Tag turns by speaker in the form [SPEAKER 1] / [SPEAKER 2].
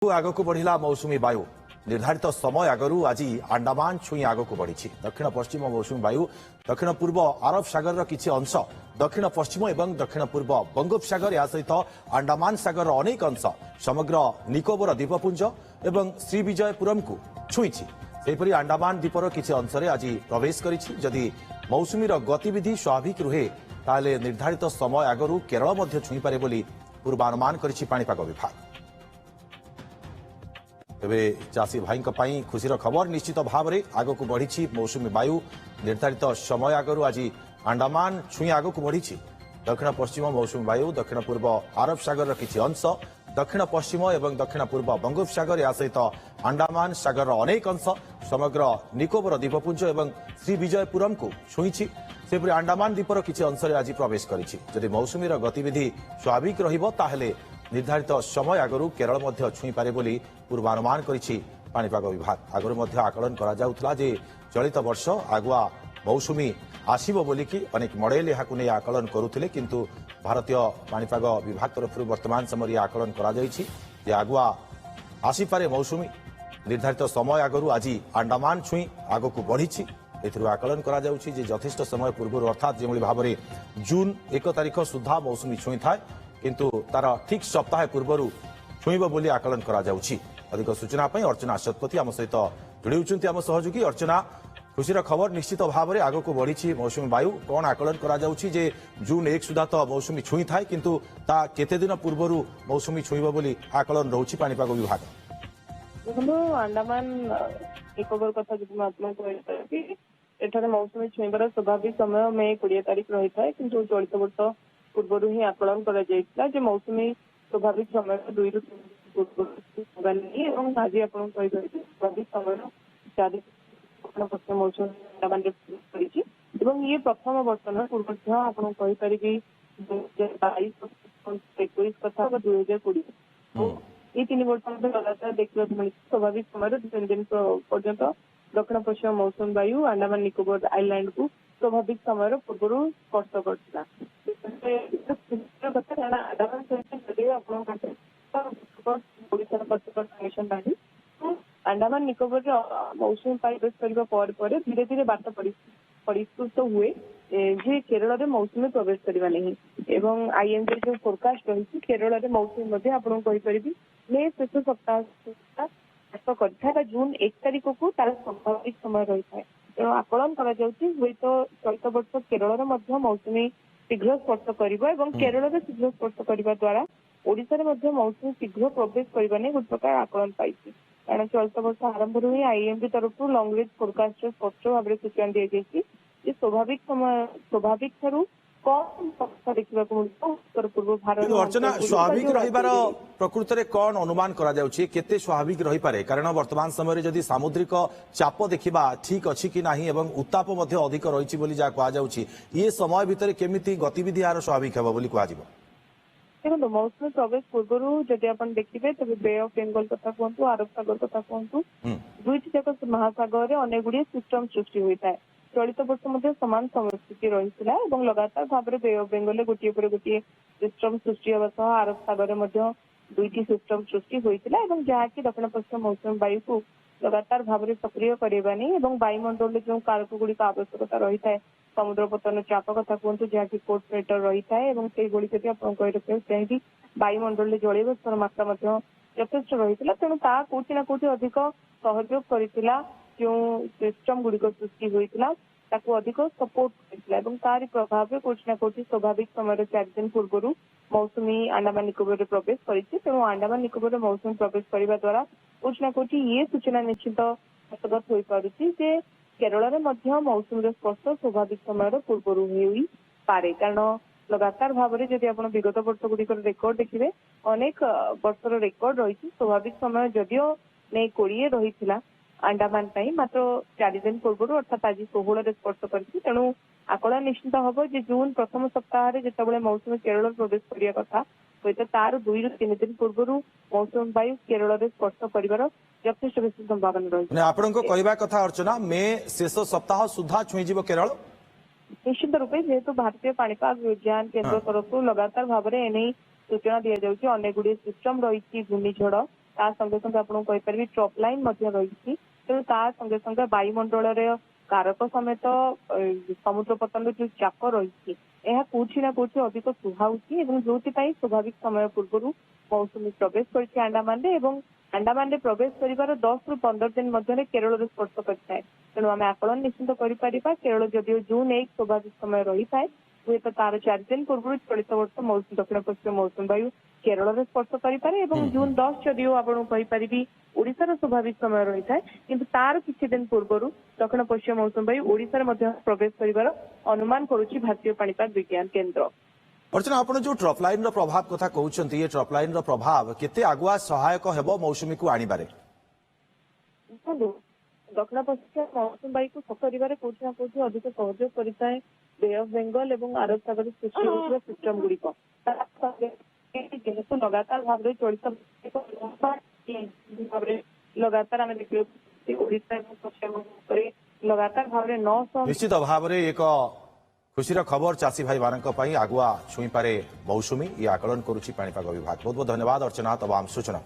[SPEAKER 1] आग को बढ़िला मौसुमी वायु निर्धारित समय आगु आज अंडमान छुई आग को बढ़ी दक्षिण पश्चिम मौसुमी वायु दक्षिण पूर्व अरब सागर किसी अंश दक्षिण पश्चिम और दक्षिण पूर्व बंगोपसागर या सहित अंडमान सागर अनेक अंश समग्र निकोबर द्वीपपुंज और श्रीविजयपुरम को छुई सेपरी अंडमान द्वीपर किसी अंश आज प्रवेश करी मौसुमीर गतिविधि स्वाभाविक रुहे ताले निर्धारित समय आगु केरल छुई पारे बोली पूर्वानुमान करिछि पाणीपाग विभाग। तेरे चाषी भाई खुशीर खबर निश्चित भाव में आग को बढ़ी मौसुमी वायु निर्धारित समय आगु आज अंडमान छुई आग को बढ़ी दक्षिण पश्चिम मौसुमी वायु दक्षिण पूर्व अरब सागर किसी अंश दक्षिण पश्चिम और दक्षिण पूर्व बंगोपसागर या सहित अंडमान सागर अनेक अंश समग्र निकोबर द्वीपपुंज और श्रीविजयपुरम को छुई सेपरी अंडमान द्वीपर किसी अंश आज प्रवेश करी मौसुमीर गतिविधि स्वाभाविक रही निर्धारित समय आगु केरल छुई पारे बोली पूर्वानुमान करिछि पाणीपाग विभाग। आगुरी आकलन करा जाउथला जे चलित वर्ष आगुआ मौसुमी आसीबो बोली कि अनेक मॉडेल यहाकु नै आकलन करुथिले किंतु भारतीय पाणीपाग विभाग तरफ वर्तमान समय आकलन करा जाइछि जे आगुआ आसी पारे मौसुमी निर्धारित समय आगु आज अंडमान छुई आगु को बढ़ी एथिरु आकलन करा जाउछि जे यथेष्ट समय पूर्व अर्थात जेभली भाव में जून 1 तारिख सुधा मौसुमी छुई थाए किंतु तार ठीक सप्ताह पूर्व छुईब बोली आकलन करा जाउछि। अधिक सूचना अर्चना शतपथी आम सहित जोड़ी आम सहयोगी। अर्चना, खुशीर खबर निश्चित भाव में आग को बढ़ी मौसुमी वायु कौन आकलन करा जाउछि जे जून 1 सुधा तो मौसुमी छुई थाए किंतु ता केते दिन पूर्व मौसुमी छुईब बोली आकलन रहुछि पाणीपाग विभाग।
[SPEAKER 2] अंडमान निकोबर कथा एठारे मौसुमी छुईबार स्वाभाविक समय मे 20 तारिख रही है किंतु चलित वर्ष पूर्व ही आकलन करा मौसुमी स्वाभाविक समय 2 ରୁ 3 दिन आज आप स्वाभाविक समय 4 पश्चिम मौसुमी ये प्रथम वर्ष न पूर्व आपरी 2022 कथा 2020 ये 3 वर्ष लगातार देखा मिली स्वाभाविक समय 3 दिन पर्यंत दक्षिण पश्चिम मौसुमी वायु अंडमान निकोबर आइलैंड को स्वाभाविक समय पूर्व स्पर्श करता अंडमान निकोबर मौसुमी प्रवेश करने धीरे धीरे बाट परिष्कृत हुए जे केरल में मौसुमी प्रवेश करवा नहीं एवं आईएमडी जो फोरकास्ट रही केरल में मौसुमी आपड़ी मे शेष सप्ताह कर जून 1 तारिख को तार स्वाभाविक समय रही है तेणु आकलन कर चलित वर्ष केरल में मौसुमी शीघ्र स्पर्श कर केरल में शीघ्र स्पर्श करने द्वारा ओडिशा मौसुमी शीघ्र प्रवेश करने नहीं गोटे प्रकार आकलन पाई कारण चलित वर्ष आरंभ ही आईएमडी तरफ लंग रेंज फोरकास्ट स्पष्ट भाव में सूचना दी जाए स्वाभाविक समय स्वाभाविक ठारू कौन देखा उत्तर पूर्व भारत
[SPEAKER 1] अर्चना स्वाभाविक रहिबार प्रकृत में कौन अनुमान करा जाउछि केते स्वाभाविक रही पारे कारण वर्तमान समय जदि सामुद्रिक चाप देखिबा ठीक अछि कि नाही एवं उत्ताप मध्य अधिक रहिछि बोली जा कहा जाउछि ये समय भितर केमिति गतिविधि यार स्वाभाविक हेबो बोली कहा जिवो।
[SPEAKER 2] देखो मौसुमी प्रवेश पूर्व जदि आपण देखिबे तबे बे ऑफ बेंगल कथा कहतु अरब सागर कथा कहतु दुईटी जाक महासागर में अनेक गुडी सिस्टम सृष्टि होता है चलित वर्ष समान समस्थिति रही लगातार भाव में बे ऑफ बेंगल गोटे गोटे सिस्टम सृष्टि होगा अरब सागर में 2टी सिस्टम सृष्टि होता है जहाँकि दक्षिण पश्चिम मौसुमी वायु को लगातार भाव में सक्रिय करवा नहीं वायुमंडल जो कारक गुड़िक आवश्यकता रही है समुद्र पतन चाप कथा कहतु जहाँकि कोर्ट प्रेटर रही है से रखिए चाहिए वायुमंडल जलीय स्तर मात्रा यथेष्ट रही है तेणु कौटी ना कौटी अधिक सहयोग करथिला जो सिस्टम गुड़िक सृष्टि होता अधिक सपोर्ट करथिला तार प्रभाव में कौटी ना कौटी स्वाभाविक समय 4 दिन पूर्व मौसुमी अंडमान निकोबर प्रवेश करिछि तेणु अंडमान निकोबर मौसुमी प्रवेश करने द्वारा कौटी ना कौटी ये सूचना निश्चित हस्तगत हो पारुछि जे केरल में मौसुमी स्पर्श स्वाभाविक समय पूर्व हो पारे कारण लगातार भाव में जब आप विगत वर्ष गुड़िक रेकर्ड देखिए अनेक वर्षर रेकर्ड रही स्वाभाविक समय जदियो नहीं 20 रही अंडमान मात्र 4 दिन पूर्व अर्थात आज 16 स्पर्श करू आकलन निश्चित हम जे जून प्रथम सप्ताह जिते मौसुमी केरल प्रवेश करने कथा हूँ तार 2 ରୁ 3 दिन पूर्व मौसुमी वायु केरल में स्पर्श कर यथेष्ट बेसी संभावना रही
[SPEAKER 1] आपणा कथा अर्चना मे शेष सप्ताह सुधा छुईजिब केरल
[SPEAKER 2] निश्चित रूपे जेहेतु भारतीय पाणीपाग विज्ञान केन्द्र तरफ लगातार भाव में एने सूचना दि जाऊँगी अनेक गुड़िए सिस्टम रही घूर्णिझड़ ତା संगे संगे आपको कहीपरि ट्रप लाइन रही तेणु ता संगे संगे वायुमंडल कारक समेत समुद्र पतन जो चाप रही कौटी ना कौटी अधिक सुहाउची जो स्वाभाविक समय पूर्व मौसुमी प्रवेश कर अंडमान अंडमान प्रवेश कर 10 ରୁ 15 दिन मध्य केरल में स्पर्श करता है तेणु आम आकलन निश्चित कर केरल जदिव जून 1 स्वाभाविक समय रही है हुए तो तार 4 दिन पूर्व चलित वर्ष मौसम दक्षिण पश्चिम मौसुमी वायु केरल में स्पर्श करें जून 10 जदिव आपड़ी ओडिशार स्वाभाविक समय रही है किंतु तार किछि दिन पूर्व दक्षिण पश्चिम मौसुमी वायु ओडिशार मध्य प्रवेश कर अनुमान करुच्ची भारतीय पाणीपाग विज्ञान केन्द्र।
[SPEAKER 1] अर्चना आप जो ट्रप लाइन प्रभाव कथा कहते ये ट्रप लाइन प्रभाव केते आगुआ सहायक हेबो मौसुमी को आनिबारे?
[SPEAKER 2] दक्षिण पश्चिम मौसुमी वायु को सफर कौटी ना कौटी अधिक सहयोग करता है बे ऑफ बेंगल और अरब सागर सृष्टि होता सिस्टम गुड़िक जेहेतु लगातार भाव में चलित लगातार आम देखिए ओडिशा पश्चिम लगातार भाव में 900
[SPEAKER 1] निश्चित भाव में एक खुशीर खबर चाषी भाई मानक आगुआ छुई पारे मौसुमी ये आकलन करुच्ची पाणीपाग विभाग। बहुत बहुत धन्यवाद अर्चना तमाम सूचना।